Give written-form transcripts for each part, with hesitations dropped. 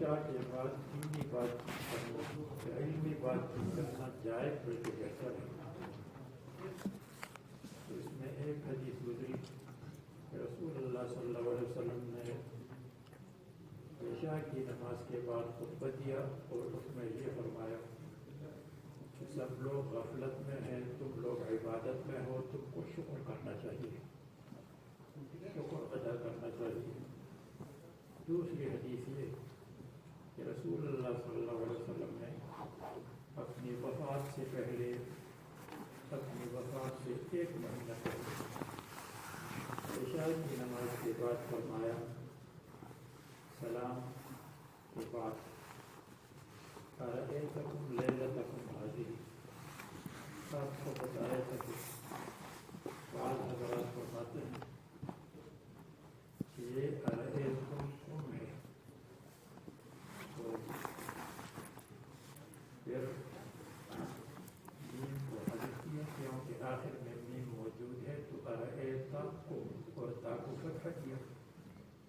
عشاء کے بعد دینی بات چیت کرنا، علمی بات چیت کرنا جائز بلکہ بہتر ہے۔ تو اس میں ایک حدیث گزری کہ رسول اللہ صلی اللہ علیہ وسلم نے عشاء کی نماز کے بعد خطبہ دیا اور اس میں یہ فرمایا کہ سب لوگ غفلت میں ہیں، تم لوگ عبادت میں ہو، تم کو شکر کرنا چاہیے، شکر ادا کرنا چاہیے۔ دوسری حدیث یہ کہ رسول اللہ صلی اللہ علیہ وسلم نے اپنی وفات سے پہلے، اپنی وفات سے 1 مہینہ پہلے عشاء کی نماز کے بعد فرمایا، سلام کے بعد ارأیتکم لیلتکم ھذہ، آپ کو بتایا تھا کہ بعض حضرات فرماتے ہیں کہ یہ ارأیتکم کم ہے، تو پھر میم کو حذف کیا کیونکہ آخر میں میم موجود ہے، تو ارأیتکم اور تا کو فتح کیا۔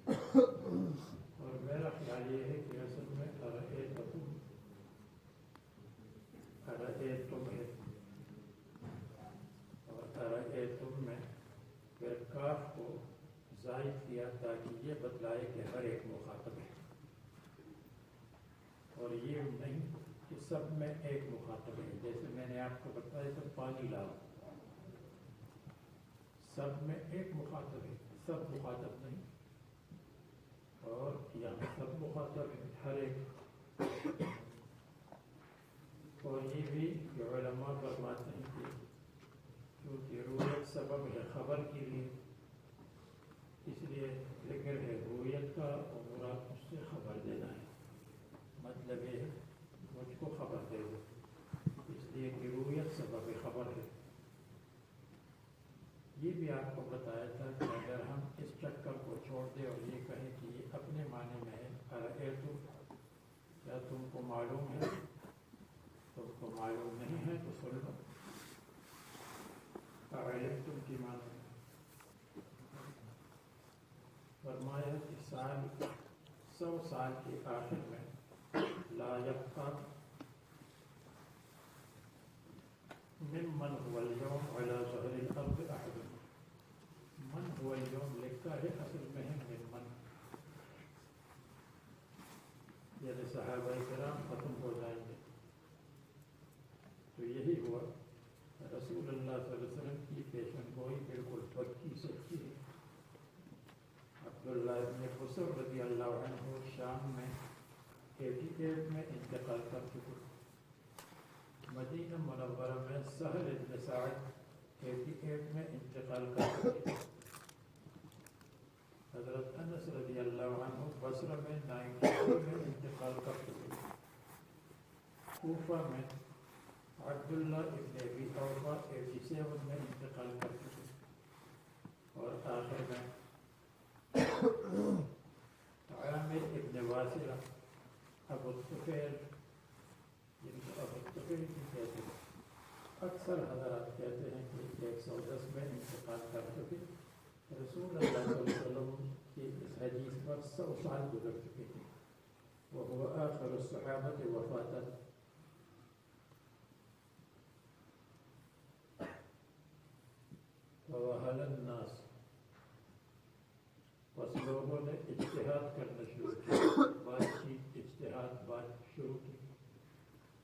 اور میرا خیال یہ ہے کہ اصل میں ارأیتکم ارأیتم ہے، اور ارأیتم میں پھر کاف کو زائد کیا تاکہ یہ بتلائے کہ ہر ایک مخاطب ہے، اور یہ نہیں کہ سب میں ایک مخاطب ہے۔ جیسے میں نے آپ کو بتایا تو پانی لاؤ، سب میں ایک مخاطب ہے، سب مخاطب نہیں، اور یہاں سب مخاطب ہے، ہر ایک۔ اور یہ بھی کہ علماء فرماتے ہیں کہ کیونکہ رویت سبب ہے خبر کے لیے، اس لیے ذکر ہے رویت کا، اور مراد اس سے خبر دینا ہے، مطلب یہ ہے مجھ کو خبر دے دو، اس لیے کہ رویت سبب خبر ہے۔ یہ بھی آپ کو بتایا تھا کہ اگر ہم اس چکر کو چھوڑ دیں اور یہ کہیں کہ یہ اپنے معنی میں ہے، ارأیتم، کیا تم کو معلوم ہے؟ تم کو معلوم نہیں ہے تو سن لو، اعلمتم کی معنی ہے۔ فرمایا کہ 100 سال کے آخر میں لا یبقى ممن هو اليوم على ظهر الارض احد، من هو اليوم لکھا ہے، اصل میں ہے ممن، یعنی صحابہ کرام ختم ہو جائیں گے۔ تو یہی ہوا، رسول اللہ صلی اللہ علیہ وسلم کی پیشن گوئی بالکل پکی سچی ہے۔ عبداللہ ابن بصر رضی اللہ عنہ شام میں 88 میں انتقال کر چکے، مدینہ منورہ میں سہل ابن سعد 88 میں انتقال کر چکے، حضرت انس رضی اللہ عنہ بصرہ میں 92 میں انتقال کر چکے، کوفہ میں عبداللہ ابن ابی اوفا 87 میں انتقال کر چکے، اور آخر میں عامر ابن واسلہ ابو الطفیل، جن کو ابو الطفیل بھی کہتے ہیں، اکثر حضرات کہتے ہیں کہ 110 میں انتقال کر چکے۔ رسول اللہ صلی اللہ علیہ وسلم کی اس حدیث پر 100 سال گزر چکے تھے، وهو آخر الصحابة وفاتا۔ ووهل الناس، بس لوگوں نے اجتہاد کرنا شروع کیا، بات چیت اجتہاد بات شروع کی،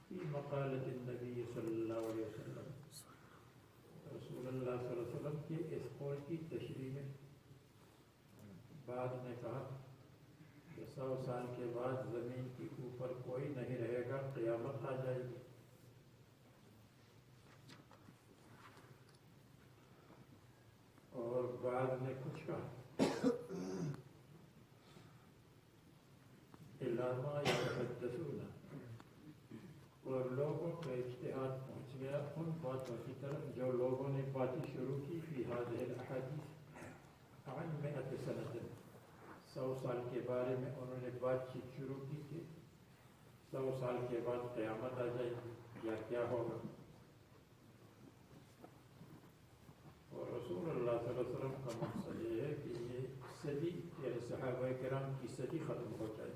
فی مقالۃ النبی صلی اللہ علیہ وسلم، رسول اللہ صلی اللہ علیہ وسلم کے اس قول کی تشریح میں بعد نے کہا کہ 100 سال کے بعد زمین کے اوپر کوئی نہیں رہے گا، قیامت آ جائے گی۔ اور بعد نے کچھ کہا، علامہ یتحدثون، اور لوگوں کا اجتہاد پہنچ گیا ان باتوں کی طرف جو لوگوں نے باتیں شروع کی، فی هذه الاحادیث عن 100 سنة، 100 سال کے بارے میں انہوں نے بات چیت شروع کی کہ 100 سال کے بعد قیامت آ جائے گی یا کیا ہوگا۔ اور رسول اللہ صلی اللہ علیہ وسلم کا مقصد یہ ہے کہ یہ صدی، یعنی صحابہ کرام کی صدی ختم ہو جائے،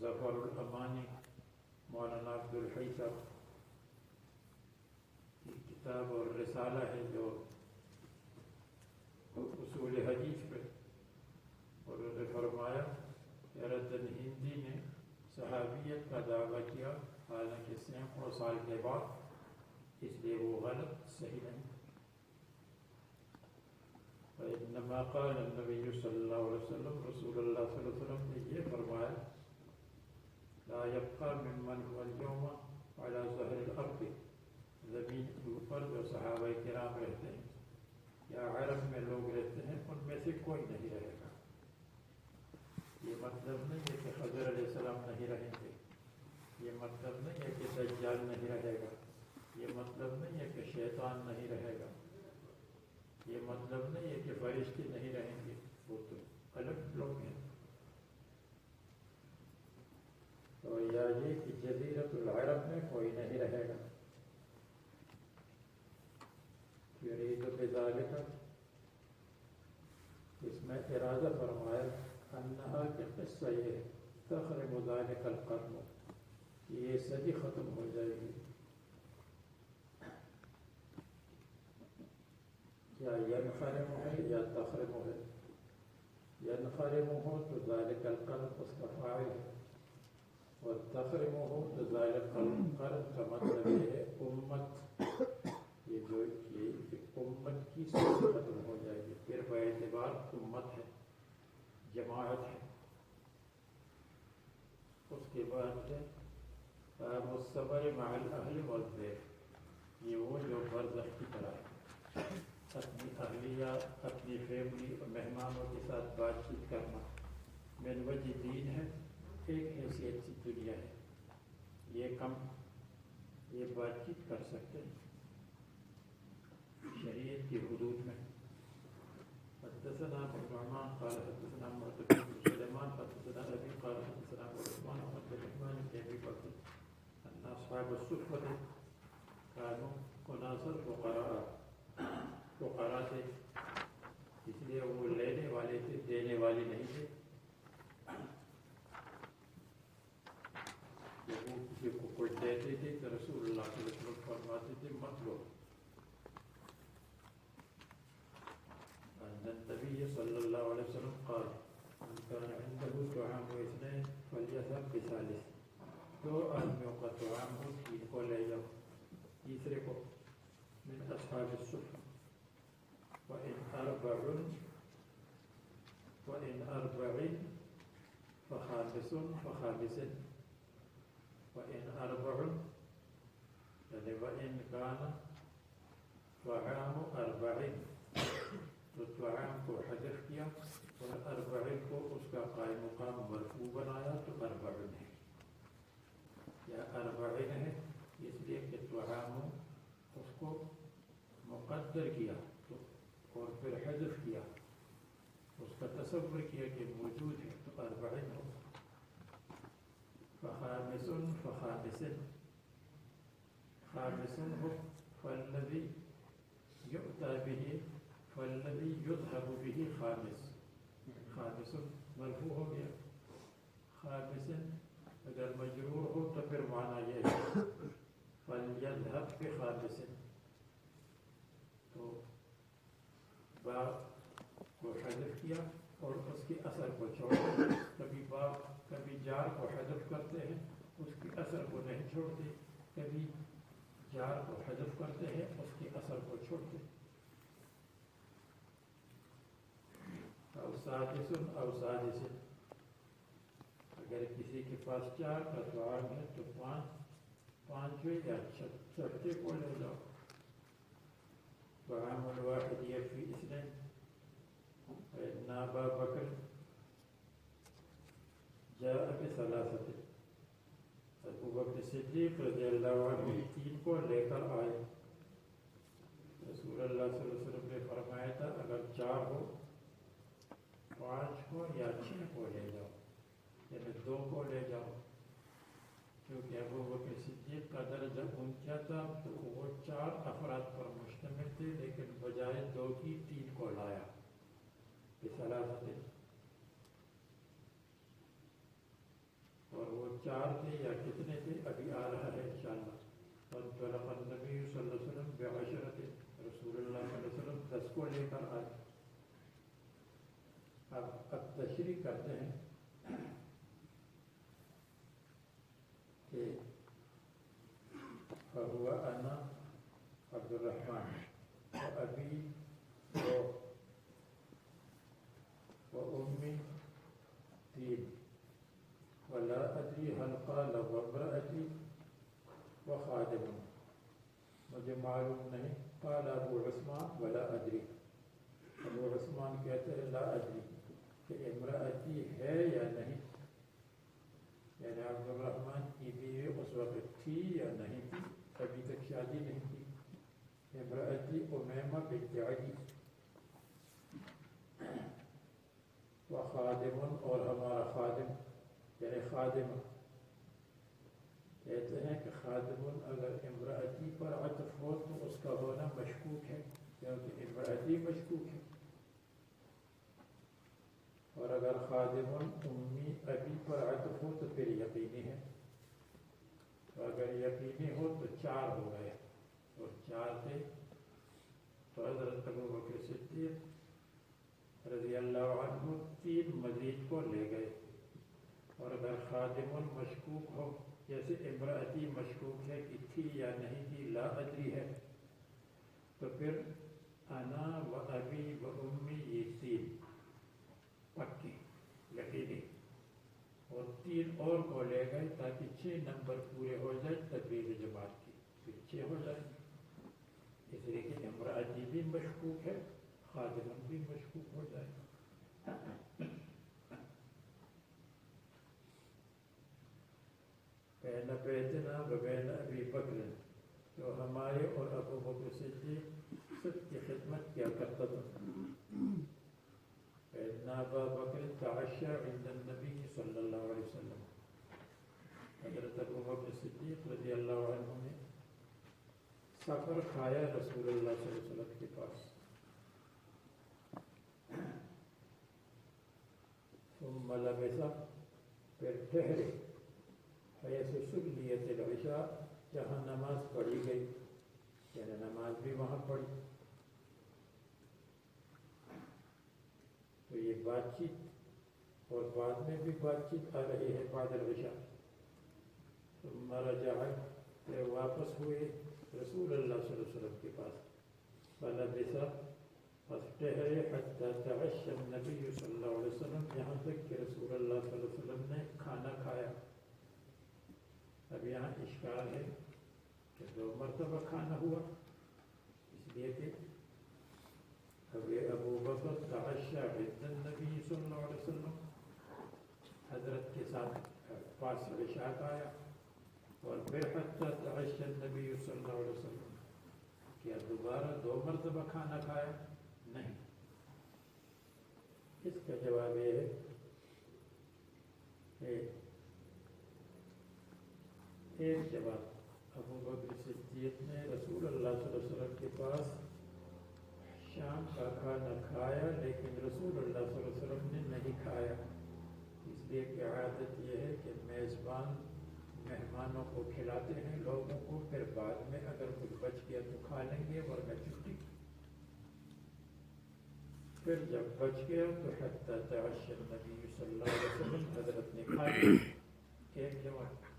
ظفر الامانی مولانا عبد الحی صاحب کی کتاب اور رسالہ ہے جو اصول حدیث پہ، اور انہوں نے فرمایا کہ ردن ہندی نے صحابیت کا دعویٰ کیا حالانکہ سینکڑوں سال کے بعد، اس لیے وہ غلط صحیح نہیں۔ فإنما قال النبی صلی اللہ علیہ وسلم، رسول اللہ صلی اللہ علیہ وسلم نے یہ فرمایا، لا يبقى ممن هو اليوم على ظهر الارض، زمین کے اوپر جو صحابہ کرام رہتے ہیں یا عرب میں لوگ رہتے ہیں ان میں سے کوئی نہیں رہے گا۔ یہ مطلب نہیں ہے کہ خضر علیہ السلام نہیں رہیں گے، یہ مطلب نہیں ہے کہ دجال نہیں رہے گا، یہ مطلب نہیں ہے کہ شیطان نہیں رہے گا، یہ مطلب نہیں ہے کہ فرشتے نہیں رہیں گے، وہ تو الگ لوگ ہیں۔ تو یا یہ کہ جزیرۃ العرب میں کوئی نہیں رہے گا۔ یرید بذالک، اس میں ارادہ فرمایا، انہا کہ قصہ یہ تخرم ذالک القرن، کہ یہ صدی ختم ہو جائے گی۔ یا ینخرم ہے یا تخرم ہے، ینخرم ہو تو ذالک القرن اس کا فاعل ہے، اور تخرم ہو تو ذالک القرن کا مطلب یہ ہے امت، یہ جو امت کی صدی ختم ہو جائے گی، پھر باعتبار امت ہے، جماعت ہے۔ اس کے بعد ہے مصبر مع الاہل والضیف، یہ وہ جو برزخ کی طرح ہے، اپنی اہلیہ، اپنی فیملی اور مہمانوں کے ساتھ بات چیت کرنا، من وجہ دین ہے، ایک حیثیت سی دنیا ہے، یہ کم، یہ بات چیت کر سکتے ہیں شریعت کی حدود میں۔ حدثنا ابو نعمان قال حدثنا معتمر بن سليمان حدثنا ابي قال حدثنا عثمان بن عبد الرحمن بن ابي بكر ان اصحاب الصفة كانوا اناسا فقراء تھے، اس لیے وہ لینے والے تھے، دینے والے نہیں تھے۔ جب وہ کسی کو کچھ دیتے تھے تو رسول اللہ صلی اللہ علیہ وسلم فرماتے تھے مت لو۔ النبي صلى الله عليه وسلم قال من كان عنده طعام اثنين فليذهب بثالث، دو آدمیوں کا طعام ہو تین کو لے جاؤ، تیسرے کو من اصحاب الصفة، وإن أربع فخامس فخامس، وإن أربع يعني وإن كان طعام أربع، تو طعام کو حذف کیا اور اربعین کو اس کا قائم مقام مرفوع بنایا تو اربعین ہے، یا اربعین ہے اس لیے کہ طعام اس کو مقدر کیا تو اور پھر حذف کیا، اس کا تصور کیا کہ موجود ہے تو اربعین ہو۔ فخامس فخامس، خامس ہو فالذی یؤتی به فالذی یذهب به خامس، خامس مرفوع ہو گیا، خامس اگر مجرور ہو تو پھر معنی یہ ہے فلیذهب بخامس، تو باب کو حذف کیا اور اس کے اثر کو چھوڑ دیا، کبھی باب کبھی جار کو حذف کرتے ہیں اس کے اثر کو نہیں چھوڑتے، کبھی جار کو حذف کرتے ہیں اس کے اثر کو چھوڑتے ہیں۔ او سادس او سادس، اگر کسی کے پاس چار کا طعام ہے تو پانچویں یا چھٹے کو لے جاؤ۔ طعام الواحد یکفی اثنین، فإن أبا بکر جاء بثلاثة، ابو بکر صدیق رضی اللہ عنہ تین کو لے کر آئے۔ رسول اللہ صلی اللہ علیہ وسلم نے فرمایا تھا اگر چار ہو، پانچ کو یا چھ کو لے جاؤ، یعنی دو کو لے جاؤ، کیونکہ ابو بکر صدیق کا درجہ اونچا تھا تو وہ چار افراد پر مشتمل تھے، لیکن بجائے دو کی تین کو لایا بثلاثة۔ اور وہ 4 تھے یا کتنے تھے ابھی آ رہا ہے انشاءاللہ. فانطلق النبی صلی اللہ علیہ وسلم بعشرۃ، رسول اللہ صلی اللہ علیہ وسلم 10 کو لے کر آئے. اب تشریح کرتے ہیں کہ فهو انا عبد الرحمن وابی وأمي 3 ولا أدري هل قال وامرأتي وخادم، مجھے معلوم نہیں. قال ابو عثمان ولا أدري، ابو عثمان کہتے ہیں لا أدري کہ امرأتی ہے یا نہیں، یعنی عبد الرحمن کی بیوی اس وقت تھی یا نہیں تھی، ابھی تک شادی نہیں کی. امرأتی امیمہ بنت عدی وخادم، اور ہمارا خادم یعنی خادم. کہتے ہیں کہ خادم اگر امرأتی پر عطف ہو تو اس کا ہونا مشکوک ہے، کیونکہ امرأتی مشکوک ہے. اور اگر خادم امی ابی پر عطف ہو تو پھر یقینی ہے. تو اگر یقینی ہو تو 4 ہو گئے، اور 4 تھے تو حضرت ابو بکر صدیق رضی اللہ عنہ 3 مزید کو لے گئے. اور اگر خادم مشکوک ہو، جیسے امرأتی مشکوک ہے کہ تھی یا نہیں تھی، لا ادری ہے، تو پھر انا و ابی و امی یہ 3 پکی یقینی، اور 3 اور کو لے گئے تاکہ 6 نمبر پورے ہو جائے تدبیر جماعت کی، پھر 6 ہو جائے. اس لیے کہ امرأتی بھی مشکوک ہے، خادم بھی مشکوک ہو جائے. بین بیتنا و بین ابی بکر، جو ہمارے اور ابو بکر صدیق سب کی خدمت کیا کرتا تھا. فإن أبا بکر تعشى عند النبی صلی اللہ علیہ وسلم، حضرت ابو بکر صدیق رضی اللہ عنہ نے سفر کھایا رسول اللہ صلی اللہ علیہ وسلم کے پاس. ثم لبث، پھر ٹھہرے، حیث سلیت العشاء، جہاں نماز پڑھی گئی، یعنی نماز بھی وہاں پڑھی. تو یہ بات چیت، اور بعد میں بھی بات چیت آ رہی ہے بعد العشاء. ثم رجع، پھر واپس ہوئے رسول اللہ صلی اللہ علیہ وسلم کے پاس. فلبث، پس ٹھہرے، حتی تعشى النبی صلی اللہ علیہ وسلم، یہاں تک کہ رسول اللہ صلی اللہ علیہ وسلم نے کھانا کھایا. اب یہاں اشکال ہے کہ 2 مرتبہ کھانا ہوا، اس لیے کہ ابو بکر تعشى عند النبی صلی اللہ علیہ وسلم، حضرت کے ساتھ پاس عشاء کا آیا، اور پھر حتی تعشى النبی صلی اللہ علیہ وسلم، کیا دوبارہ 2 مرتبہ کھانا کھایا؟ نہیں. اس کا جواب یہ ہے کہ ایک جواب، ابو بکر صدیق نے رسول اللہ صلی اللہ علیہ وسلم کے پاس شام کا کھانا کھایا، لیکن رسول اللہ صلی اللہ علیہ وسلم نے نہیں کھایا. اس لیے کہ عادت یہ ہے کہ میزبان مہمانوں کو کھلاتے ہیں لوگوں کو، پھر بعد میں اگر کچھ بچ گیا تو کھا لیں گے، ورنہ چھٹی. پھر جب بچ گیا تو حتی تعشى النبی صلی اللہ علیہ وسلم، حضرت نے کھا لیا. ایک جواب.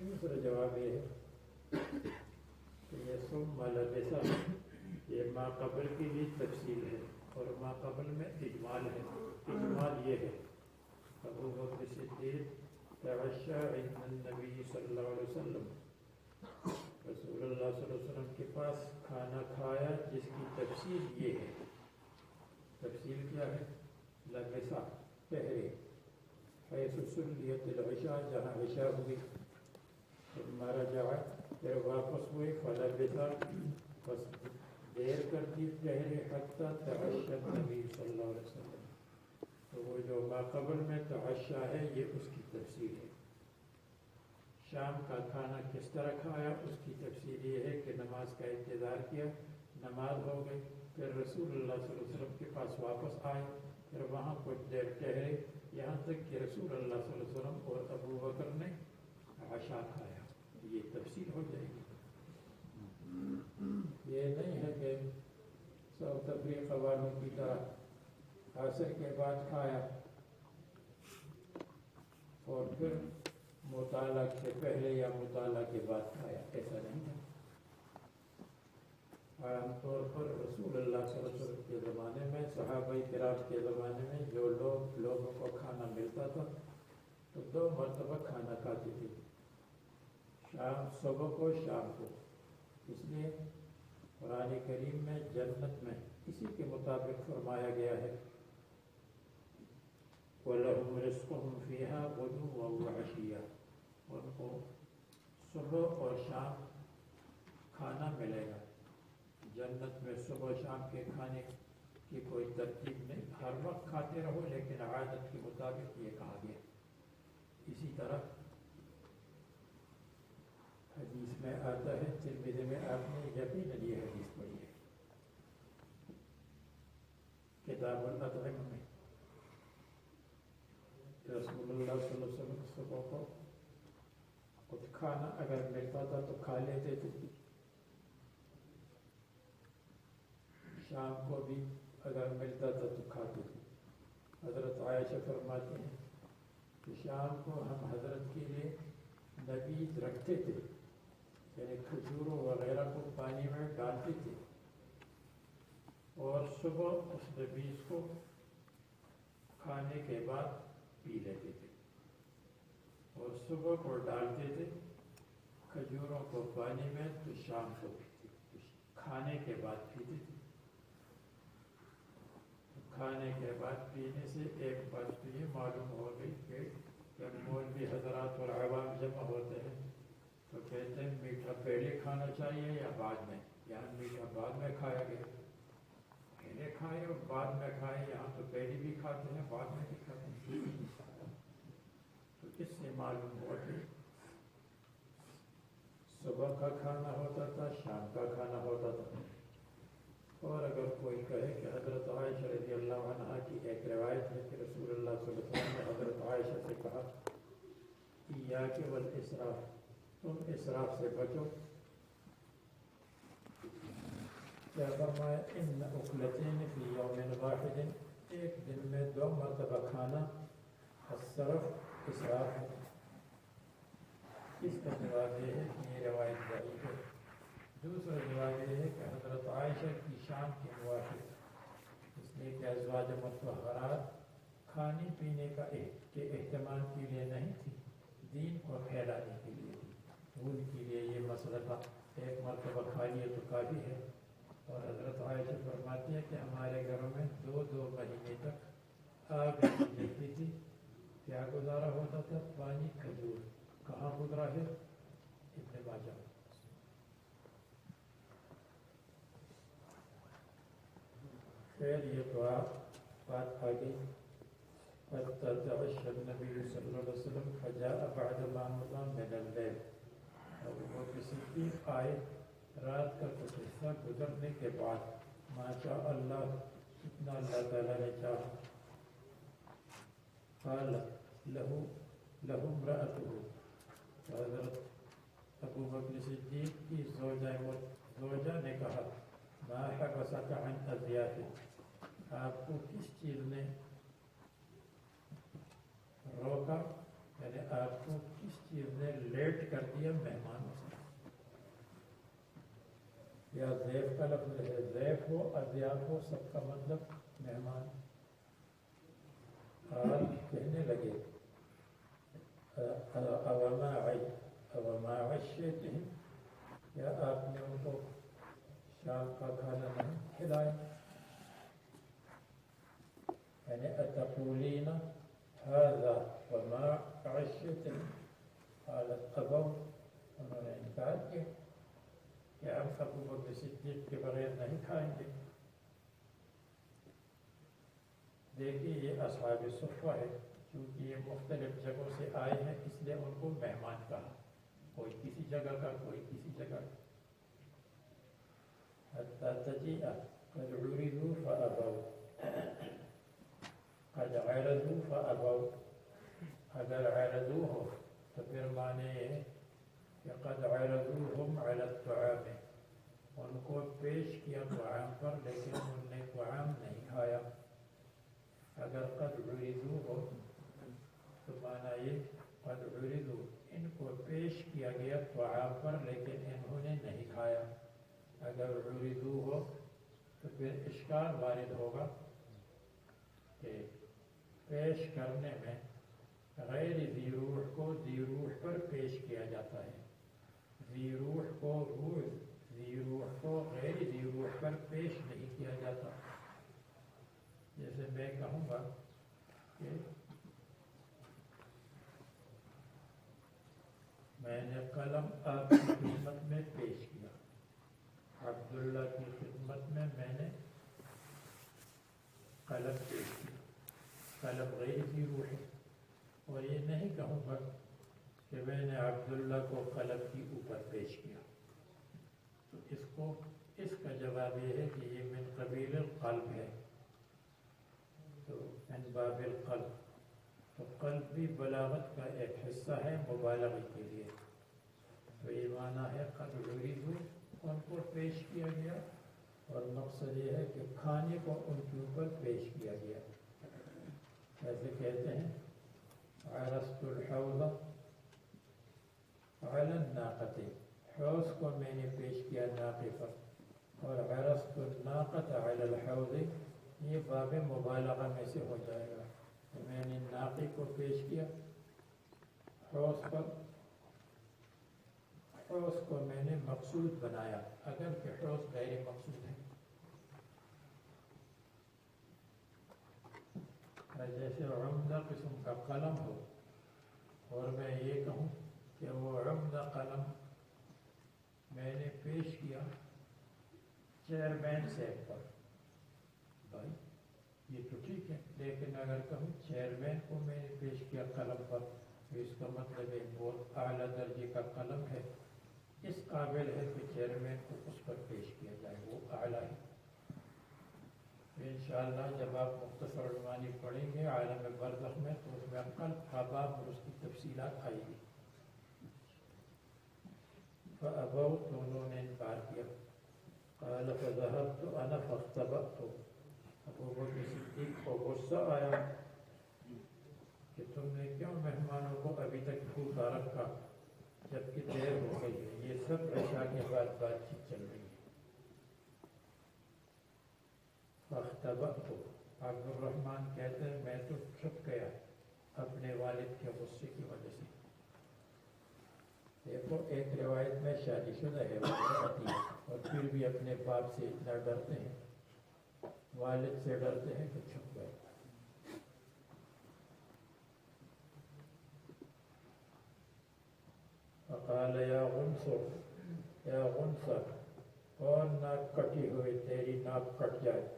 دوسرا جواب یہ ہے کہ یہ ثم لبث، یہ ما قبل کی بھی تفصیل ہے، اور ما قبل میں اجمال ہے. اجمال یہ ہے، ابو بکر صدیق تعشى عند النبی صلی اللہ علیہ وسلم، رسول اللہ صلی اللہ علیہ وسلم کے پاس کھانا کھایا، جس کی تفصیل یہ ہے. تفصیل کیا ہے؟ لبث، ٹھہرے، حیث سلیت العشاء، جہاں عشاء ہوئی. ثم رجع، پھر واپس ہوئے. فلبث، بس دیر کر دی، ٹھہرے، حتی تعشى النبی صلی اللہ علیہ وسلم. تو وہ جو ما قبل میں تعشى ہے، یہ اس کی تفصیل ہے. شام کا کھانا کس طرح کھایا، اس کی تفصیل یہ ہے کہ نماز کا انتظار کیا، نماز ہو گئی، پھر رسول اللہ صلی اللہ علیہ وسلم کے پاس واپس آئے، پھر وہاں کچھ دیر ٹھہرے، یہاں تک کہ رسول اللہ صلی اللہ علیہ وسلم اور ابو بکر نے عشاء کھایا. یہ تفصیل ہو جائے گی. یہ نہیں ہے کہ ساؤتھ افریقہ والوں کی طرح عصر کے بعد کھایا اور پھر مطالعہ سے پہلے یا مطالعہ کے بعد کھایا. ایسا نہیں ہے. عام طور پر رسول اللہ صلی اللہ علیہ وسلم کے زمانے میں، صحابہ کرام کے زمانے میں جو لوگوں کو کھانا ملتا تھا تو 2 مرتبہ کھانا کھاتے تھے، شام صبح کو شام کو. اس لیے قرآن کریم میں جنت میں اسی کے مطابق فرمایا گیا ہے وَلَهُمْ رِزْقُهُمْ فِيهَا غُدُوًّا وَعَشِيًّا. ان کو صبح اور شام کھانا ملے گا. جنت میں صبح شام کے کھانے کی کوئی ترتیب نہیں، ہر وقت کھاتے رہو، لیکن عادت کے مطابق یہ کہا گیا. اسی طرح حدیث میں آتا ہے، ترمذی میں آپ نے یقیناً یہ حدیث پڑھی ہے کتاب الاطعمہ میں. رسول اللہ صلی اللہ علیہ وسلم صبح کو کچھ کھانا اگر ملتا تھا تو کھا لیتے تھے، شام کو بھی اگر ملتا تھا تو کھاتے تھے. حضرت عائشہ فرماتے ہیں کہ شام کو ہم حضرت کے لیے نبیذ رکھتے تھے، یعنی کھجوروں وغیرہ کو پانی میں ڈالتے تھے اور صبح اس نبیذ کو کھانے کے بعد پی لیتے تھے، اور صبح کو ڈالتے تھے کھجوروں کو پانی میں تو شام کو پیتے تھے، کھانے کے بعد پیتے تھے. کھانے کے بعد پینے سے ایک بات تو یہ معلوم ہو گئی کہ جب مولوی حضرات اور عوام جمع ہوتے ہیں تو کہتے ہیں میٹھا پہلے کھانا چاہیے یا بعد میں. یہاں میٹھا بعد میں کھایا گیا، پہلے کھائے اور بعد میں کھائے. یہاں تو پہلے بھی کھاتے ہیں بعد میں بھی کھاتے ہیں. تو اس سے معلوم ہوا کہ صبح کا کھانا ہوتا تھا، شام کا کھانا ہوتا تھا. اور اگر کوئی کہے کہ حضرت عائشہ رضی اللہ عنہا کی ایک روایت ہے کہ رسول اللہ صلی اللہ علیہ وسلم نے حضرت عائشہ سے کہا ایاک والاسراف، تم اسراف سے بچو. کیا فرمایا؟ ان اکلتین فی یوم واحد، ایک دن میں 2 مرتبہ کھانا الصرف اسراف ہے. اس کا جواب یہ ہے کہ یہ روایت ضعیف ہے. دوسرا جواب یہ ہے کہ حضرت عائشہ کی شان کے موافق، اس لیے کہ ازواج مطہرات کھانے پینے کا کے اہتمام کے لیے نہیں تھی، دین کو پھیلانے کے لیے تھی. ان کے لیے یہ مسئلہ تھا ایک مرتبہ کھا لیے تو کافی ہے. اور حضرت عائشہ فرماتی ہے کہ ہمارے گھروں میں 2 مہینے تک آگ جلتی تھی. کیا گزارا ہوتا تھا؟ پانی کھجور. کہاں گزرا ہے؟ ابن ماجہ. خیر یہ تو بات آ گئی. فتعشى النبي صلى الله عليه وسلم فجاء بعد ما مضى من الليل. اب وہ کسی آئے رات کا کچھ حصہ گزرنے کے بعد، ماشاء اللہ اتنا اللہ تعالیٰ نے چاہا. قال له امرأته، حضرت ابو بکر صدیق کی زوجہ نے کہا ما حبسك عن اضیافک، آپ کو کس چیز نے روکا، یعنی آپ کو کس چیز نے لیٹ کر دیا مہمانوں سے. یا ضیف کا لفظ ہے، ضیف ہو اضیاف ہو سب کا مطلب مہمان. آپ کہنے لگے اوما عشیتہم، کیا آپ نے ان کو شام کا کھانا نہیں کھلایا. یعنی اتقولین هذا وما عشیتہم، قالت ابوا، انہوں نے انکار کیا کہ ہم ابو بکر صدیق کے بغیر نہیں کھائیں گے. دیکھیے یہ اصحاب صفہ ہے، کیونکہ یہ مختلف جگہوں سے آئے ہیں اس لیے ان کو مہمان کہا، کوئی کسی جگہ کا کوئی کسی جگہ کا. حتی تجیء قد عرضوا فابوا. قد عرضوا فأبوا، اگر عرضو ہو تو پھر معنی ہے کہ قد عرضوهم على الطعام، ان کو پیش کیا طعام پر لیکن ان نے طعام نہیں کھایا. اگر قد عرضو ہو تو معنی یہ قد عرضو، ان کو پیش کیا گیا طعام پر لیکن انہوں نے نہیں کھایا. اگر عرضو ہو تو پھر اشکال وارد ہوگا کہ پیش کرنے میں غیر ذی روح کو ذی روح پر پیش کیا جاتا ہے، ذی روح کو ذی روح کو غیر ذی روح پر پیش نہیں کیا جاتا. جیسے میں کہوں گا کہ میں نے قلم آپ کی خدمت میں پیش کیا، عبداللہ کی خدمت میں میں نے قلم پیش کیا. قلم غیر ذی روح ہے، اور یہ نہیں کہوں گا کہ میں نے عبداللہ کو قلم کی اوپر پیش کیا. تو اس کا جواب یہ ہے کہ یہ من قبیل القلب ہے، تو من باب القلب. تو قلب بھی بلاغت کا ایک حصہ ہے مبالغے کے لیے. تو یہ معنی ہے قد عرضوا، ان کو پیش کیا گیا، اور مقصد یہ ہے کہ کھانے کو ان کے اوپر پیش کیا گیا. ایسے کہتے ہیں عرضت الحوض علی الناقۃ، حوض کو میں نے پیش کیا ناقے پر. اور عرضت الناقۃ علی الحوض یہ باب مبالغہ میں سے ہو جائے گا. میں نے ناقے کو پیش کیا حوض پر، حوض کو میں نے مقصود بنایا اگر کہ حوض غیر مقصود ہے. جیسے عمدہ قسم کا قلم ہو اور میں یہ کہوں کہ وہ عمدہ قلم میں نے پیش کیا چیئرمین صاحب پر، بھائی یہ تو ٹھیک ہے. لیکن اگر کہوں چیئرمین کو میں نے پیش کیا قلم پر، تو اس کا مطلب ایک بہت اعلیٰ درجے کا قلم ہے، اس قابل ہے کہ چیئرمین کو اس پر پیش کیا جائے، وہ اعلیٰ ہے. انشاءاللہ جب آپ مختصر عنوانی پڑھیں گے عالم برزخ میں تو اس میں قلب کا باب اور اس کی تفصیلات آئے گی. فَأَبَوْا، تو انہوں نے انکار کیا. قَالَ فَذَهَبْتُ أَنَا فَاخْتَبَأْتُ، ابو بکر صدیق کو غصہ آیا کہ تم نے کیوں مہمانوں کو ابھی تک بھوکا رکھا جبکہ دیر ہو گئی ہے. یہ سب عشاء کے بعد بات چیت چل رہی ہے. فاختبأت، عبد الرحمن کہتے ہیں میں تو چھپ گیا اپنے والد کے غصے کی وجہ سے. دیکھو ایک روایت میں شادی شدہ ہے اور پھر بھی اپنے باپ سے اتنا ڈرتے ہیں، والد سے ڈرتے ہیں کہ چھپ گئے. فقال یا غنصر، یا غنصر، کون ناک کٹی ہوئی تیری ناک کٹ جائے.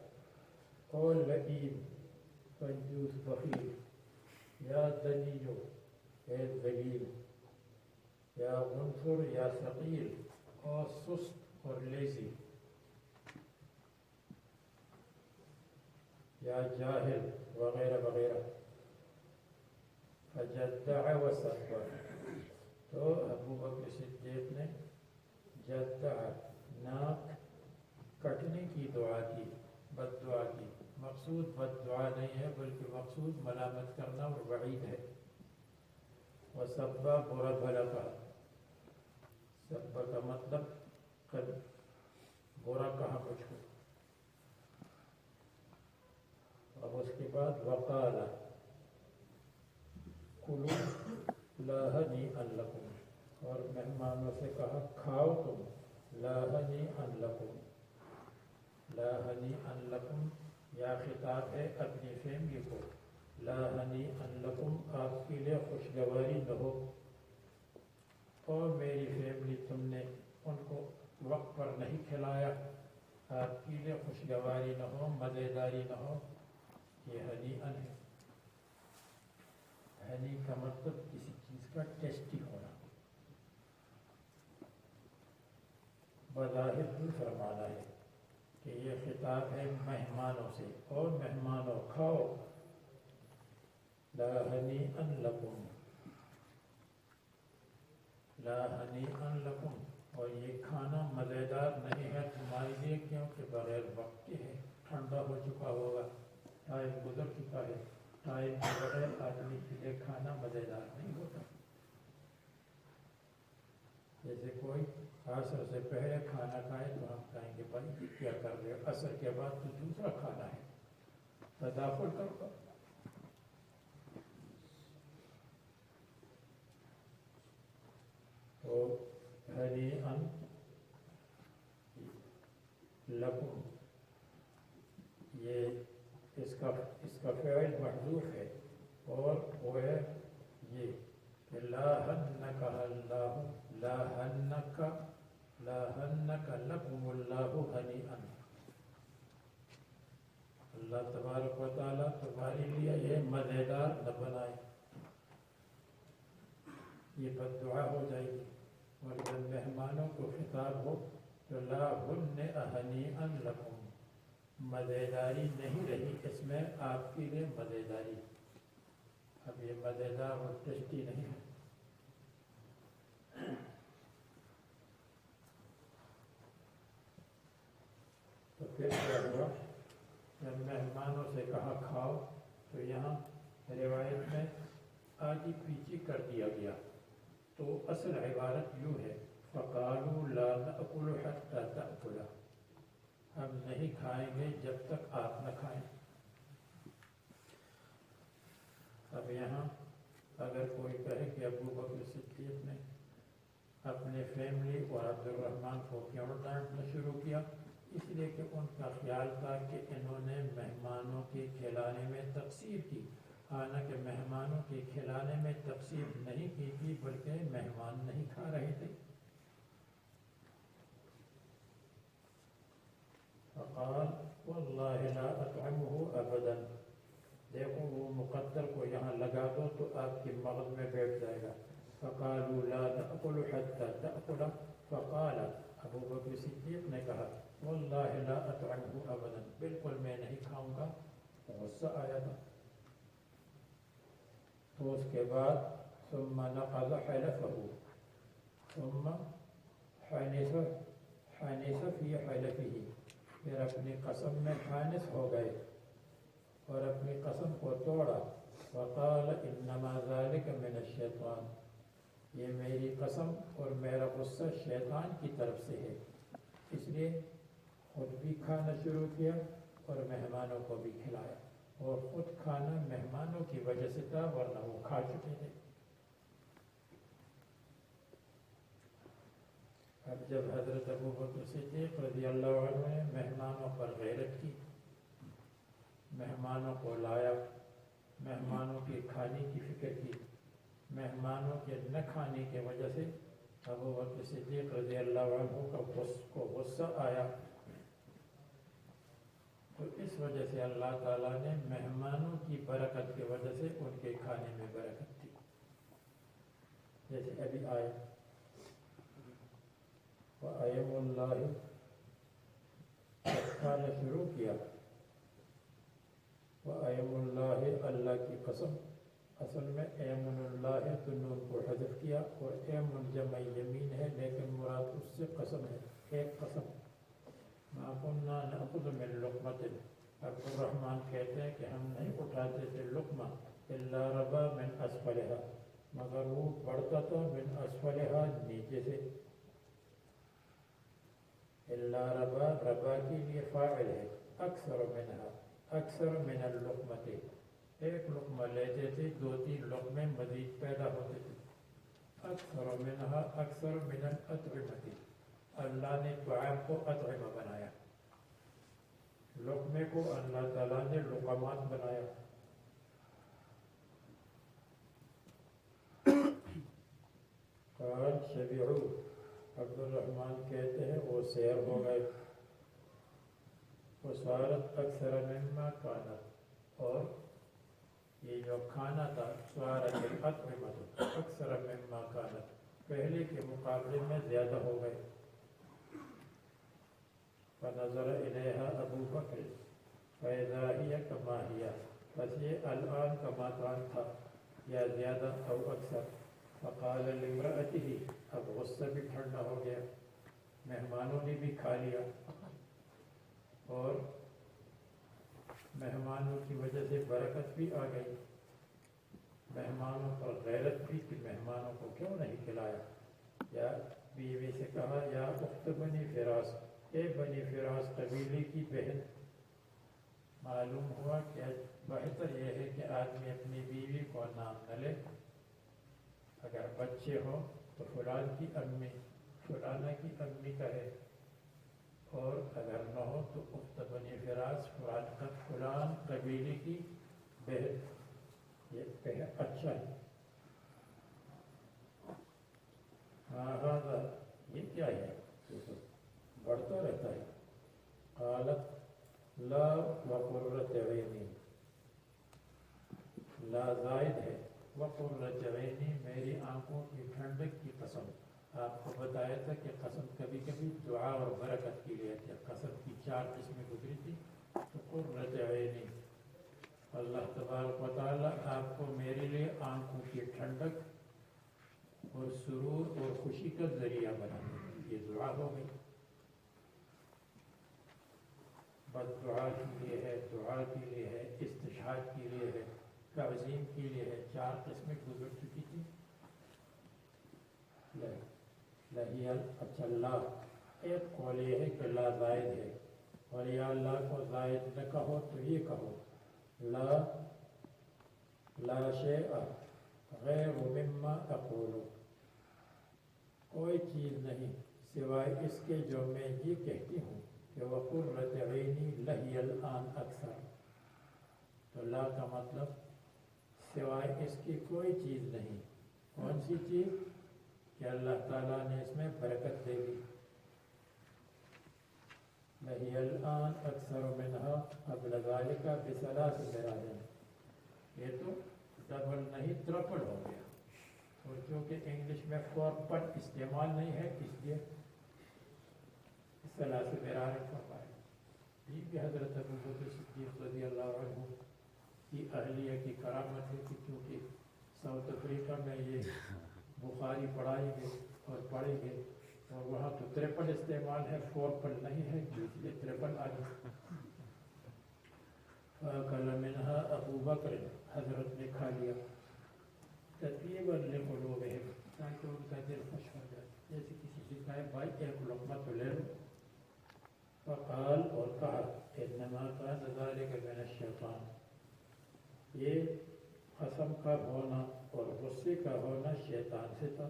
قول لئیم، کنجوس بخیل. یا دنیو، اے ذلیل. یا غنصر، یا ثقیل، اور سست اور لیزی. یا جاہل، وغیرہ وغیرہ. فجدع وسبر، تو ابو بکر صدیق نے جدع، ناک کٹنے کی دعا کی، بد دعا کی. مقصود بد دعا نہیں ہے بلکہ مقصود ملامت کرنا اور وعید ہے. وسبا، برا بھلا کہا. سبا کا مطلب قد برا کہا مجھ کو. اب اس کے بعد وقال کلوا لا ہنیئا لکم، اور مہمانوں سے کہا کھاؤ تم، لا ہنیئا لکم. لا ہنیئا لکم یا خطاب ہے اپنی فیملی کو. لا ہنیئا لکم، آپ کے لیے خوشگواری نہ ہو. اور میری فیملی تم نے ان کو وقت پر نہیں کھلایا، آپ کے لیے خوشگواری نہ ہو، مزیداری نہ ہو. یہ ہنیئا ہے. ہنی کا مطلب کسی چیز کا ٹیسٹی ہونا. بظاہر دوسرا معنی ہے کہ یہ خطاب ہے مہمانوں سے، اور مہمانوں کھاؤ. لا ہنیئا لکم، لا ہنیئا لکم، اور یہ کھانا مزیدار نہیں ہے تمہارے لیے کیونکہ بغیر وقت کے ہے، ٹھنڈا ہو چکا ہوگا، ٹائم گزر چکا ہے، ٹائم کے بغیر آدمی کے لیے کھانا مزیدار نہیں ہوتا۔ جیسے کوئی عصر سے پہلے کھانا کھائے تو ہم کہیں گے بھائی یہ کیا کر رہے ہو، عصر کے بعد تو دوسرا کھانا ہے، تداخل کرو۔ تو ہنیئا لکم، یہ اس کا فعل محذوف ہے، اور وہ ہے یہ کہ لا ہنک اللہ، لا ہنک، لا ہنک لکم اللہ ہنیئا، اللہ تبارک و تعالیٰ تمہارے لیے یہ مزیدار نہ بنائے، یہ بد دعا ہو جائے گی۔ اور جب مہمانوں کو خطاب ہو تو لا ہن ہنیئا لکم، مزیداری نہیں رہی اس میں آپ کے لیے مزیداری، اب یہ مزیدار اور ٹیسٹی نہیں ہے۔ تو پھر کیا ہوا، جب مہمانوں سے کہا کھاؤ تو یہاں روایت میں آگے پیچھے کر دیا گیا، تو اصل عبارت یوں ہے فَقَالُوا لَا نَأْكُلُ حَتَّى تَأْكُلَ، ہم نہیں کھائیں گے جب تک آپ نہ کھائیں۔ اب یہاں اگر کوئی کہے کہ ابو بکر صدیق نے اپنے فیملی اور عبد الرحمن کو کیوں ڈانٹنا شروع کیا، اس لیے کہ ان کا خیال تھا کہ انہوں نے مہمانوں کے کھلانے میں تقصیر کی، حالانکہ مہمانوں کے کھلانے میں تقصیر نہیں کی تھی بلکہ مہمان نہیں کھا رہے تھے۔ فقال واللہ لا اطعمه ابدا، دیکھو وہ مقدر کو یہاں لگا دو تو آپ کے مغز میں بیٹھ جائے گا۔ فقالوا لا نأكل حتى تأكل، فقال ابو بکر صدیق نے کہا واللہ لا اطعمه ابدا، بالکل میں نہیں کھاؤں گا، غصہ آیا تھا۔ تو اس کے بعد ثم نقض حلفه، ثم حنث فی حلفه، پھر اپنی قسم میں حانث ہو گئے اور اپنی قسم کو توڑا۔ وقال انما ذلك من الشیطان، یہ میری قسم اور میرا غصہ شیطان کی طرف سے ہے، اس لیے خود بھی کھانا شروع کیا اور مہمانوں کو بھی کھلایا، اور خود کھانا مہمانوں کی وجہ سے تھا ورنہ وہ کھا چکے تھے۔ اب جب حضرت ابو بکر صدیق رضی اللہ عنہ نے مہمانوں پر غیرت کی، مہمانوں کو لایا، مہمانوں کے کھانے کی فکر کی، مہمانوں کے نہ کھانے کی وجہ سے ابو بکر صدیق رضی اللہ عنہ کو غصہ آیا، تو اس وجہ سے اللہ تعالیٰ نے مہمانوں کی برکت کی وجہ سے ان کے کھانے میں برکت دی، جیسے ابھی آئے وَأَيْمُ اللَّهِ، کھانا شروع کیا، وَأَيْمُ اللَّهِ، اللہ کی قسم، اصل میں ایمن اللہ ہے تو نون کو حذف کیا، اور ایمن جمع یمین ہے لیکن مراد اس سے قسم ہے، ایک قسم۔ مَا كُنَّا نَأْخُذُ مِن لُقْمَةٍ، عبد الرحمن کہتے ہیں کہ ہم نہیں اٹھاتے تھے لقمہ الا ربا من اسفلها، مگر وہ بڑھتا تھا من اسفلها، نیچے سے۔ الا ربا، ربا کے لیے فاعل ہے، اکثر منها، اکثر من اللقمۃ، ایک لقمہ لیتے تھے دو تین لقمے مزید پیدا ہوتے تھے۔ اکثر منها، اکثر من الاطعمۃ، اللہ نے طعام کو اطعمہ بنایا، لقمے کو اللہ تعالیٰ نے لقمات بنایا۔ قال شبعوا، عبد الرحمن کہتے ہیں وہ سیر ہو گئے، وصارت اکثر مما کانت، اور یہ جو کھانا تھا صارت الاطعمۃ اکثر مما کانت، پہلے کے مقابلے میں زیادہ ہو گئے۔ فنظر الیہا ابو بکر فاذا ہی کما ہی، بس یہ الآن کا ماتان تھا یا زیادہ او اکثر. فقال لامرأته، اب غصہ بھی ٹھنڈا ہو گیا، مہمانوں نے بھی کھا لیا اور مہمانوں کی وجہ سے برکت بھی آ گئی. مہمانوں پر غیرت بھی کہ مہمانوں کو کیوں نہیں کھلایا. یا بیوی سے کہا یا اخت بنی فراس، اے بنی فراس قبیلے کی بہن. معلوم ہوا کہ بہتر یہ ہے کہ آدمی اپنی بیوی کو نام نہ لے. اگر بچے ہوں تو فلان کی امی، فلانہ کی امی کہے، اور اگر نہ ہو تو اخت بنی فراس، فلان قبیلے کی بہن. یہ کہے اچھا ہے. ہاں یہ کیا ہے، بڑھتا رہتا ہے. قالت لا وقرۃ عینی، لا زائد ہے، وقرۃ عینی میری آنکھوں کی ٹھنڈک کی قسم. آپ کو بتایا تھا کہ قسم کبھی کبھی دعا اور برکت کے لیے تھی. قسم کی 4 قسمیں گزری تھی. تو قرۃ عینی، اللہ تبارک و تعالیٰ آپ کو میرے لیے آنکھوں کی ٹھنڈک اور سرور اور خوشی کا ذریعہ بنا دے. یہ دعا ہو گئی. بس دعا کے لیے ہے، دعا کے لیے ہے، استشہاد کے لیے ہے، تعظیم کے لیے ہے. 4 قسمیں گزر چکی تھی. اچھا لا، ایک قول یہ ہے کہ لا زائد ہے، اور یا اللہ کو زائد نہ کہو تو یہ کہو لا شیء غیر مما اقول، کوئی چیز نہیں سوائے اس کے جو میں یہ کہتی ہوں کہ وقرۃ عینی لہی الآن اکثر. تو لا کا مطلب سوائے اس کی کوئی چیز نہیں. کون سی چیز؟ کہ اللہ تعالیٰ نے اس میں برکت دے دی. لہی الآن اکثر منہا قبل ذالک بثلاث دراہم. یہ تو ڈبل نہیں ٹرپل ہو گیا. اور چونکہ انگلش میں فور استعمال نہیں ہے اس لیے ثلاث دراہم فرمایا. یہ بھی حضرت ابو بکر صدیق رضی اللہ عنہ کی اہلیہ کی کرامت ہے کہ چونکہ ساؤتھ افریقہ میں یہ بخاری پڑھائی گئی اور پڑھی گئی، اور وہاں تو 53 استعمال ہے، 4 نہیں ہے، اس لیے 53 آ گئی. فَأَكَلَ مِنْهَا ابو بکر، حضرت نے کھا لیا. تطیبا لقلوبہم، تاکہ ان کا دل خوش ہو جائے. جیسے کسی سے کہے بھائی ایک لقمہ تو لے لو. فقال، اور کہا انما کان ذلک من الشیطان، یہ قسم کا ہونا اور غصے کا ہونا شیطان سے تھا.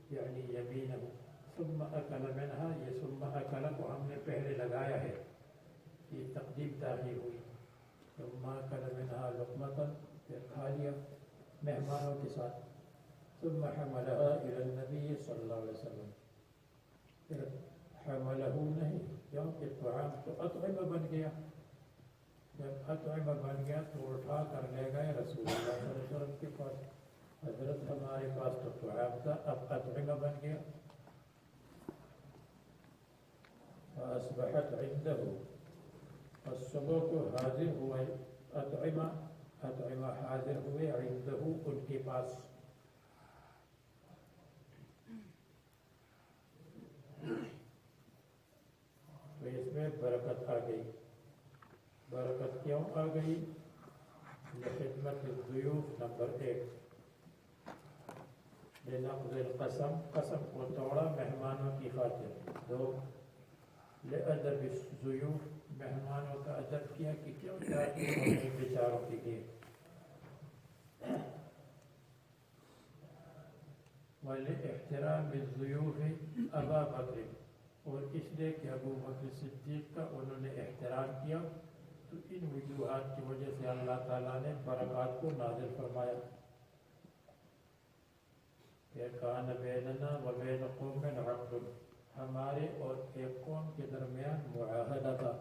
یعنی یمینہ. ثم اکل منہا، یہ ثم اکل کو ہم نے پہلے لگایا ہے، یہ تقدیم تاخیر ہوئی. ثم اکل منہا لقمۃ، پھر کھا لیا مہمانوں کے ساتھ. ثم حملها الى النبی صلی اللہ علیہ وسلم، پھر حملہ نہیں کیونکہ طعام تو اطعمہ بن گیا. جب اطعمہ بن گیا تو اٹھا کر لے گئے رسول اللہ صلی اللہ علیہ وسلم کے پاس. حضرت ہمارے پاس تو طعام تھا، اب اطعمہ بن گیا. فاصبحت عنده، اور صبح کو حاضر ہوئے اطعمہ حاضر ہوئے عنده ان کے پاس. تو اس میں برکت آ گئی. برکت کیوں آ گئی؟ لخدمت الضیوف نمبر 1. لنقض القسم، قسم کو توڑا مہمانوں کی خاطر. 2 لأدب الضیوف، مہمانوں کا ادب کیا کہ کیوں تاخیر ہو گئی بیچاروں کے لیے. ولإحترام الضیوف ابا بکر، اور اس لیے کہ ابو بکر صدیق کا انہوں نے احترام کیا. تو ان وجوہات کی وجہ سے اللہ تعالیٰ نے برکات کو نازل فرمایا. کہ کان بیننا و بین قوم عقد، ہمارے اور ایک قوم کے درمیان معاہدہ تھا.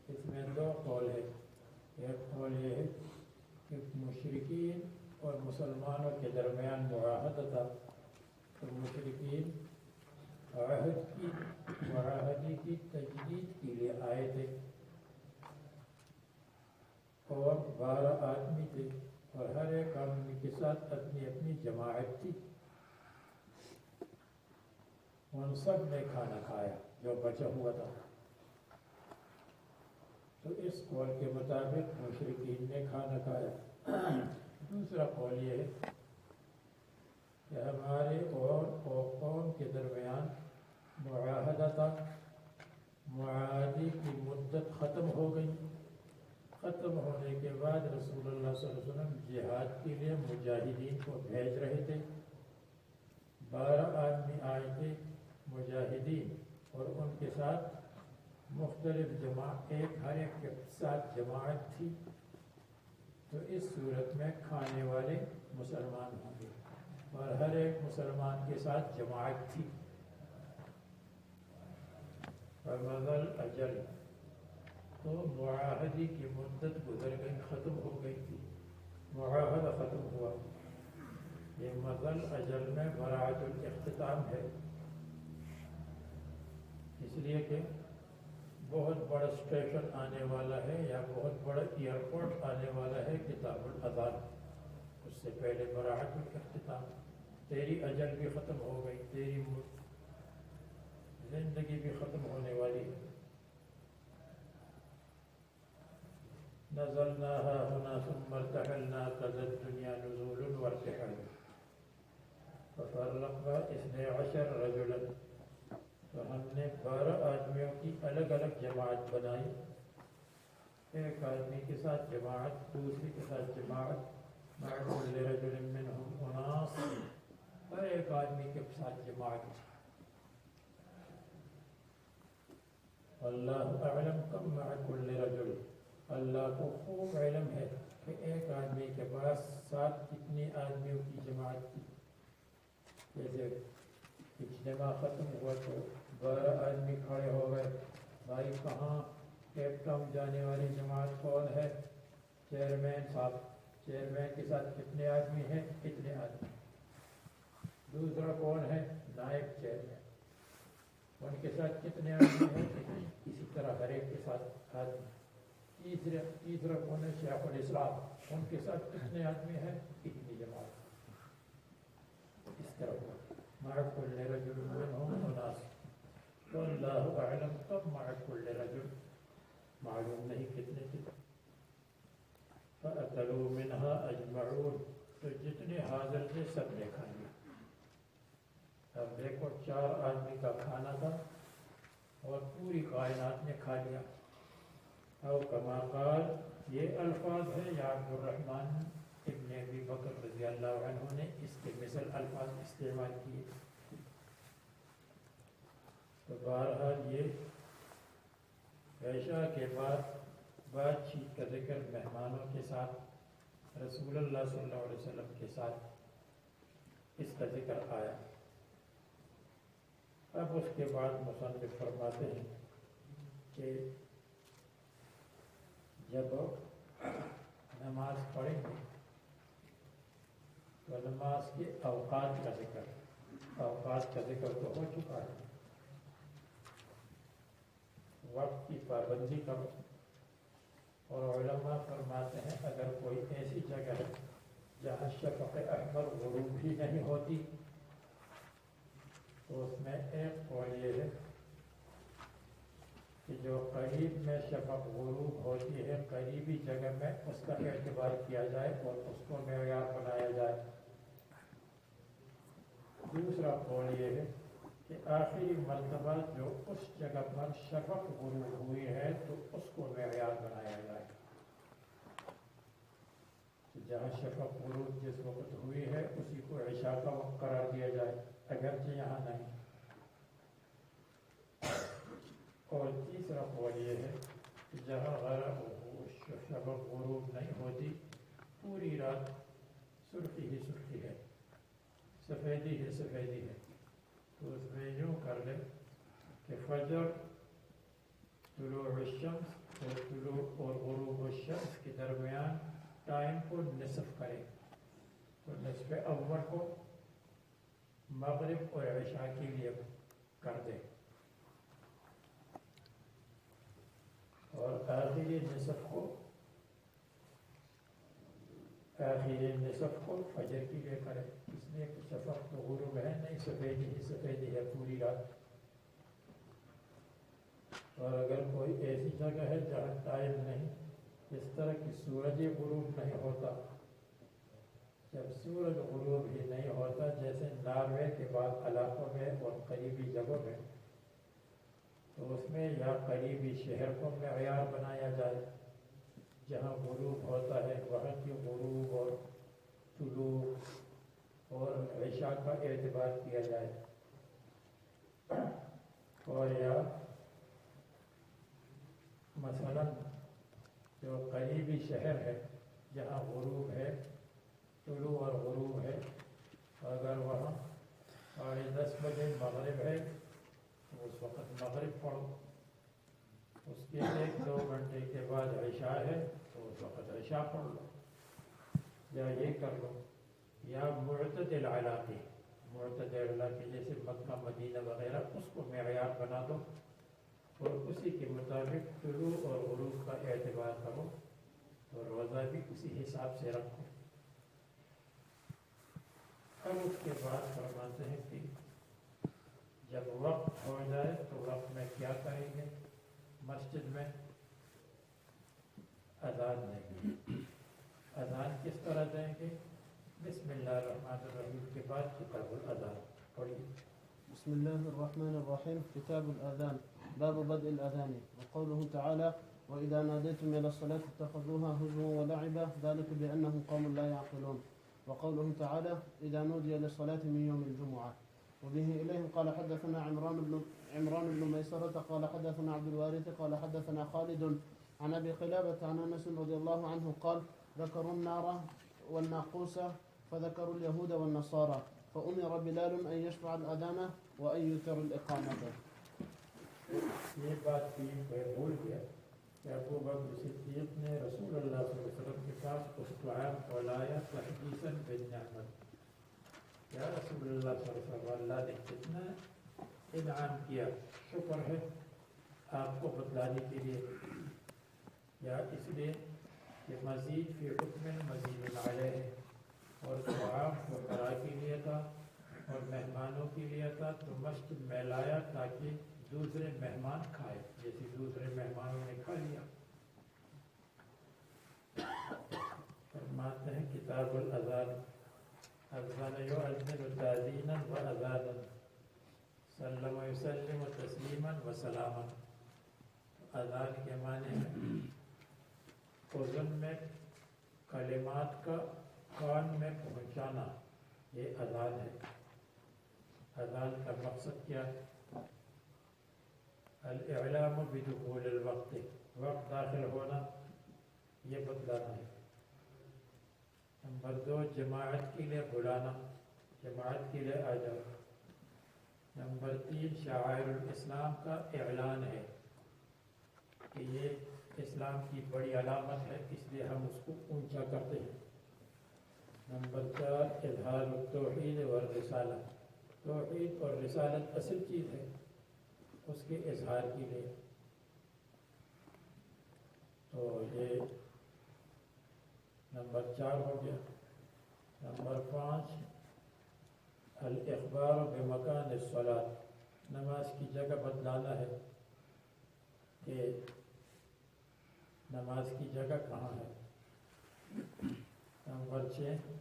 اس میں 2 قول ہے. ایک قول یہ ہے کہ مشرکین اور مسلمانوں کے درمیان معاہدہ تھا. تو مشرکین عہد کی معاہدے کی تجدید کے لیے آئے تھے. اور 12 آدمی تھے اور ہر ایک آدمی کے ساتھ اپنی اپنی جماعت تھی. ان سب نے کھانا کھایا جو بچا ہوا تھا. تو اس قول کے مطابق مشرکین نے کھانا کھایا. دوسرا قول یہ ہے کہ ہمارے اور قوم کے درمیان معاہدہ تھا، معاہدے کی مدت ختم ہو گئی. ختم ہونے کے بعد رسول اللہ صلی اللہ علیہ وسلم جہاد کے لیے مجاہدین کو بھیج رہے تھے. 12 آدمی آئے تھے مجاہدین اور ان کے ساتھ مختلف جماعت، ہر ایک کے ساتھ جماعت تھی. تو اس صورت میں کھانے والے مسلمان ہوں گے اور ہر ایک مسلمان کے ساتھ جماعت تھی. فمضى الأجل، تو معاہدے کی مدت گزر گئی، ختم ہو گئی تھی، معاہدہ ختم ہوا. یہ مضل اجل میں براعت الاختتام ہے، اس لیے کہ بہت بڑا اسٹیشن آنے والا ہے یا بہت بڑا ایئرپورٹ آنے والا ہے کتاب الاذان. اس سے پہلے براعت الاختتام، تیری اجل بھی ختم ہو گئی، تیری زندگی بھی ختم ہونے والی ہے. نزلنا هنا ثم ارتحلنا قد الدنيا نزول وارتحال ففرقنا 12 رجلا. تو ہم نے 12 آدمیوں کی الگ الگ جماعت بنائی. ایک آدمی کے ساتھ جماعت، دوسری کے ساتھ جماعت. مع كل رجل منهم اناس، ہر ایک آدمی کے ساتھ جماعت. اللہ اعلم کم مع كل رجل، اللہ کو خوب علم ہے کہ ایک آدمی کے پاس ساتھ کتنی آدمیوں کی جماعت تھی. جیسے اجتماع ختم ہوا تو 12 آدمی کھڑے ہو گئے، بھائی کہاں کیپٹاؤن جانے والی جماعت کون ہے؟ چیئرمین صاحب. چیئرمین کے ساتھ کتنے آدمی ہیں؟ کتنے آدمی. دوسرا کون ہے؟ نائب چیئرمین، ان کے ساتھ کتنے آدمی ہیں؟ اسی طرح ہر ایک کے ساتھ آدمی. تیسرا کون ہے؟ شیخ الاسلام، ان کے ساتھ کتنے آدمی ہیں؟ اتنی جماعت. اس طرح مع كل رجل منهم اناس. تو اللہ اعلم کب مع كل رجل، معلوم نہیں کتنے تھے. فاکلوا منها اجمعون، تو جتنے حاضر تھے سب نے کھا لیا. اب دیکھو 4 آدمی کا کھانا تھا اور پوری کائنات نے کھا لیا. او کما قال، یہ الفاظ ہے یا عبد الرحمن ابن ابی بکر رضی اللہ عنہ نے اس کے مثل الفاظ استعمال کیے. تو بہرحال یہ عشاء کے بعد بات چیت کا ذکر مہمانوں کے ساتھ، رسول اللہ صلی اللہ علیہ وسلم کے ساتھ اس کا ذکر آیا. اب اس کے بعد مصنف فرماتے ہیں کہ جب نماز پڑھیں گے تو نماز کے اوقات کا ذکر تو ہو چکا ہے. وقت کی پابندی کرو، اور علماء فرماتے ہیں اگر کوئی ایسی جگہ ہے جہاں شفق احمر غروب بھی نہیں ہوتی تو اس میں ایک قول یہ ہے کہ جو قریب میں شفق غروب ہوتی ہے قریبی جگہ میں اس کا اعتبار کیا جائے اور اس کو معیار بنایا جائے. دوسرا قول یہ ہے کہ آخری مرتبہ جو اس جگہ پر شفق غروب ہوئی ہے تو اس کو معیار بنایا جائے. جہاں شفق غروب جس وقت ہوئی ہے اسی کو عشاء کا وقت قرار دیا جائے، اگرچہ یہاں نہیں. اور تیسرا قول یہ ہے کہ جہاں شفق غروب نہیں ہوتی، پوری رات سرخی ہی سرخی ہے، سفیدی ہی سفیدی ہے، تو اس میں یوں کر لیں کہ فجر، طلوع الشمس اور غروب الشمس کے درمیان ٹائم کو نصف کریں. تو نصف اول کو مغرب اور عشاء کے لیے کر دیں اور آخری نصف کو آخری نصف کو فجر کے لیے کرے، اس لیے کہ شفق تو غروب ہے نہیں، سفیدی ہی سفیدی ہے پوری رات۔ اور اگر کوئی ایسی جگہ ہے جہاں ٹائم نہیں، اس طرح کی سورج غروب نہیں ہوتا، جب سورج غروب ہی نہیں ہوتا، جیسے ناروے کے بعد علاقوں میں اور قریبی جگہوں میں، تو اس میں یا قریبی شہر کو معیار بنایا جائے جہاں غروب ہوتا ہے، وہاں کی غروب اور طلوع اور عشاء کا اعتبار کیا جائے، اور یا مثلا جو قریبی شہر ہے جہاں غروب ہے، طلوع اور غروب ہے، اگر وہاں 10:30 بجے مغرب ہے تو اس وقت مغرب پڑھو، اس کے 1-2 گھنٹے کے بعد عشاء ہے تو اس وقت عشاء پڑھ لو، یا یہ کر لو، یا معتدل علاقے، معتدل علاقے جیسے مکہ مدینہ وغیرہ، اس کو معیار بنا دو اور اسی کے مطابق طلوع اور غروب کا اعتبار کرو، اور روزہ بھی اسی حساب سے رکھو۔ اب اس کے بعد فرماتے ہیں کہ جب وقت ہو جائے تو وقت میں کیا کریں گے؟ مسجد میں اذان دیں گے۔ اذان کس طرح دیں گے؟ بسم اللہ الرحمن الرحیم کے بعد کتاب الاذان پڑھیے۔ بسم الله الرحمن الرحيم. كتاب الأذان. باب بدء الأذان. وقوله تعالى: وإذا ناديتم إلى الصلاة اتخذوها هزوا ولعبا ذلك بأنهم قوم لا يعقلون. وقوله تعالى: إذا نودي للصلاة من يوم الجمعة. وبه إليهم قال حدثنا عمران بن ميسرة قال حدثنا عبد الوارث قال حدثنا خالد عن أبي قلابة عن أنس رضي الله عنه قال: ذكروا النار والناقوس فذكروا اليهود والنصارى فأمر بلال أن يشفع الأذان وأن يتر الإقامة. یہ بات بھی میں بھول گیا کہ ابو بکر صدیق نے رسول اللہ صلی اللہ علیہ وسلم کے پاس اس دعا کو لایا تحدیثاً بالنعمت۔ یا رسول اللہ صلی اللہ علیہ وسلم، اللہ نے کتنا انعام کیا، شکر ہے آپ کو بتلانے کے لیے، یا اس لیے کہ مزید فی حکم مزید علیہ، اور دعا فقراء کے لیے تھا اور مہمانوں کے لیے تھا، تو مسجد میں لایا تاکہ دوسرے مہمان کھائے، جیسے دوسرے مہمانوں نے کھا لیا۔ فرماتے ہیں کتاب الاذان: اذن یؤذن تاذینا واذانا، سلم یسلم تسلیما وسلاما۔ اذان کے معنی ہے اذن میں کلمات کا کان میں پہنچانا، یہ اذان ہے۔ اذان کا مقصد کیا ہے؟ الاعلام بدخول الوقت، وقت داخل ہونا، یہ بتلانا ہے۔ نمبر 2، جماعت کے لیے بلانا، جماعت کے لیے آ جاؤ۔ نمبر 3، شعائر الاسلام کا اعلان ہے کہ یہ اسلام کی بڑی علامت ہے، اس لیے ہم اس کو اونچا کرتے ہیں۔ نمبر 4، اظہار التوحید والرسالہ، توحید اور رسالت اصل چیز ہے، اس کے اظہار کے لیے۔ تو یہ نمبر 4 ہو گیا۔ نمبر 5، الاخبار بمکان الصلاۃ، نماز کی جگہ بتلانا ہے کہ نماز کی جگہ کہاں ہے۔ نمبر 6،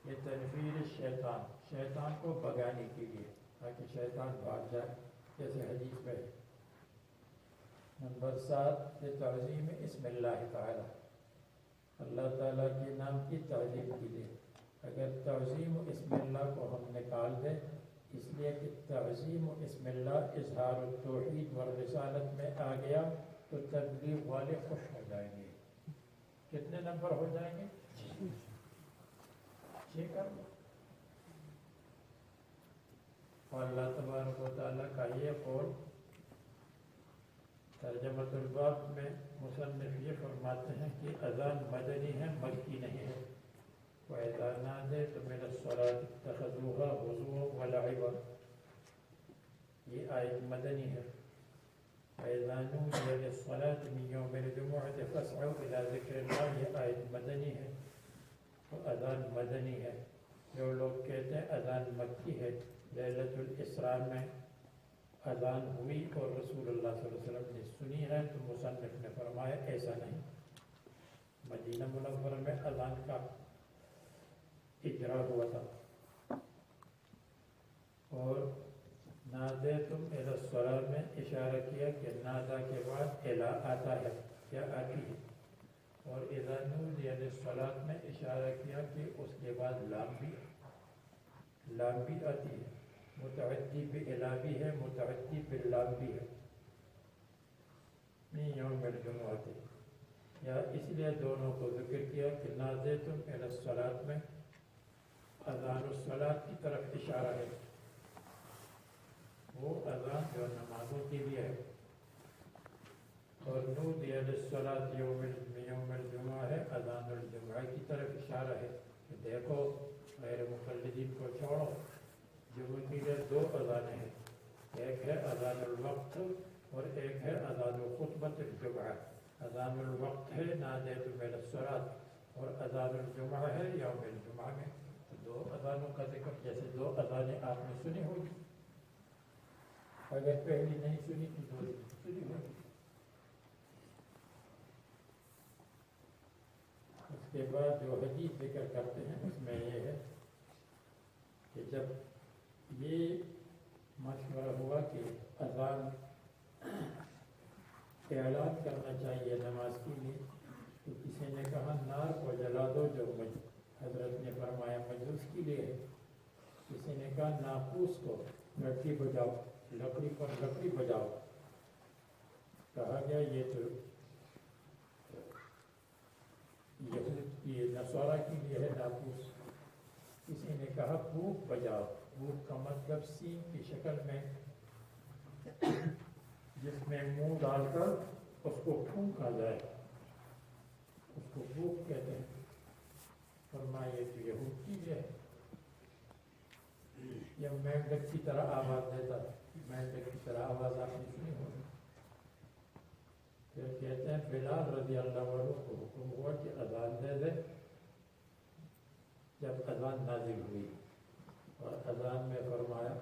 یہ تنفیر شیطان، شیطان کو بھگانے کے لیے تاکہ شیطان بھاگ جائے، جیسے حدیث میں۔ نمبر 7، یہ تعظیم اسم اللہ تعالی، اللہ تعالیٰ کے نام کی تعظیم کے لیے۔ اگر تعظیم اسم اللہ کو ہم نکال دیں، اس لیے کہ تعظیم اسم اللہ اظہار التوحید والرسالت میں آ گیا، تو تبلیغ والے خوش ہو جائیں گے۔ کتنے نمبر ہو جائیں گے؟ 6 کر لو۔ اور اللہ تبارک و تعالیٰ کا یہ قول ترجمۃ الباب میں مصنف یہ فرماتے ہیں کہ اذان مدنی ہے، مکی نہیں ہے۔ وَإِذَا نَادَيْتُمْ إِلَى الصَّلَاةِ اتَّخَذُوهَا هُزُوًا وَلَعِبًا، یہ آیت مدنی ہے۔ وَإِذَا نُودِيَ لِلصَّلَاةِ مِنْ يَوْمِ الْجُمُعَةِ فَاسْعَوْا إِلَى ذِكْرِ اللَّهِ، یہ آیت مدنی ہے۔ تو اذان مدنی ہے. جو لوگ کہتے ہیں اذان مکی ہے، لیلۃ الاسراء میں اذان ہوئی اور رسول اللہ صلی اللہ علیہ وسلم نے سنی ہے، تو مصنف نے فرمایا ایسا نہیں. مدینہ منورہ میں اذان کا اجرا ہوا تھا. اور نادیتم الی الصلاۃ میں اشارہ کیا کہ نادا کے بعد الا آتا ہے یا آتی ہے، اور اذا نودی للصلاۃ میں اشارہ کیا کہ اس کے بعد لام بھی آتی ہے. متعدی پہ الا بھی ہے، متعدی پہ لام بھی ہے. من یوم الجمعہ تھے، یا اس لیے دونوں کو ذکر کیا کہ نادیتم الی الصلاۃ میں اذان الصلاۃ کی طرف اشارہ ہے. وہ اذان جو نمازوں کے لیے ہے، اور نودی للصلاۃ یوم الجمعہ ہے، اذان الجمعہ کی طرف اشارہ ہے کہ دیکھو غیر مقلدین کو چھوڑو، جمعہ کے لیے دو اذانیں ہیں، ایک ہے اذان الوقت اور ایک ہے اذان خطبۃ الجمعہ. اذان الوقت ہے نادیتم الی الصلاۃ، اور اذان الجمعہ ہے یوم الجمعہ میں. تو دو اذانوں کا ذکر، جیسے دو اذانیں آپ نے سنی ہوگی، اگر پہلی نہیں سنی تو دوسری سنی ہوگی. اس کے بعد جو حدیث ذکر کرتے ہیں اس میں یہ ہے کہ جب یہ مشورہ ہوا کہ اذان اعلان کرنا چاہیے نماز کے لیے، تو کسی نے کہا نار کو جلا دو جو حضرت نے فرمایا مجلس کے لیے ہے. کسی نے کہا ناقوس کو لکڑی بجاؤ، لکڑی پر لکڑی بجاؤ. کہا گیا یہ تو یہ نصارہ کے لیے ہے ناقوس. کسی نے کہا بھوک بجاؤ. بھوک کا مطلب سین کی شکل میں جس میں منہ ڈال کر اس کو پھونکا جائے، اس کو بھوک کہتے ہیں. فرمایا یہ تو یہود کی ہے. یا مینڈک کی طرح آواز دیتا، مینڈک کی طرح آواز آپ نے سنی ہوگی. پھر کہتے ہیں بلال رضی اللہ عنہ کو حکم ہوا کہ اذان دے دے. جب اذان نازل ہوئی اور اذان میں فرمایا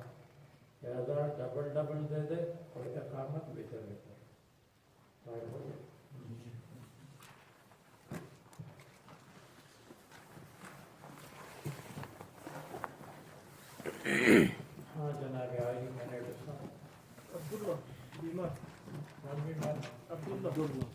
کہ اذان ڈبل ڈبل دے دے اور اقامت بھی دے دے. ہاں جناب آئی میں نے عبداللہ بیمار عبداللہ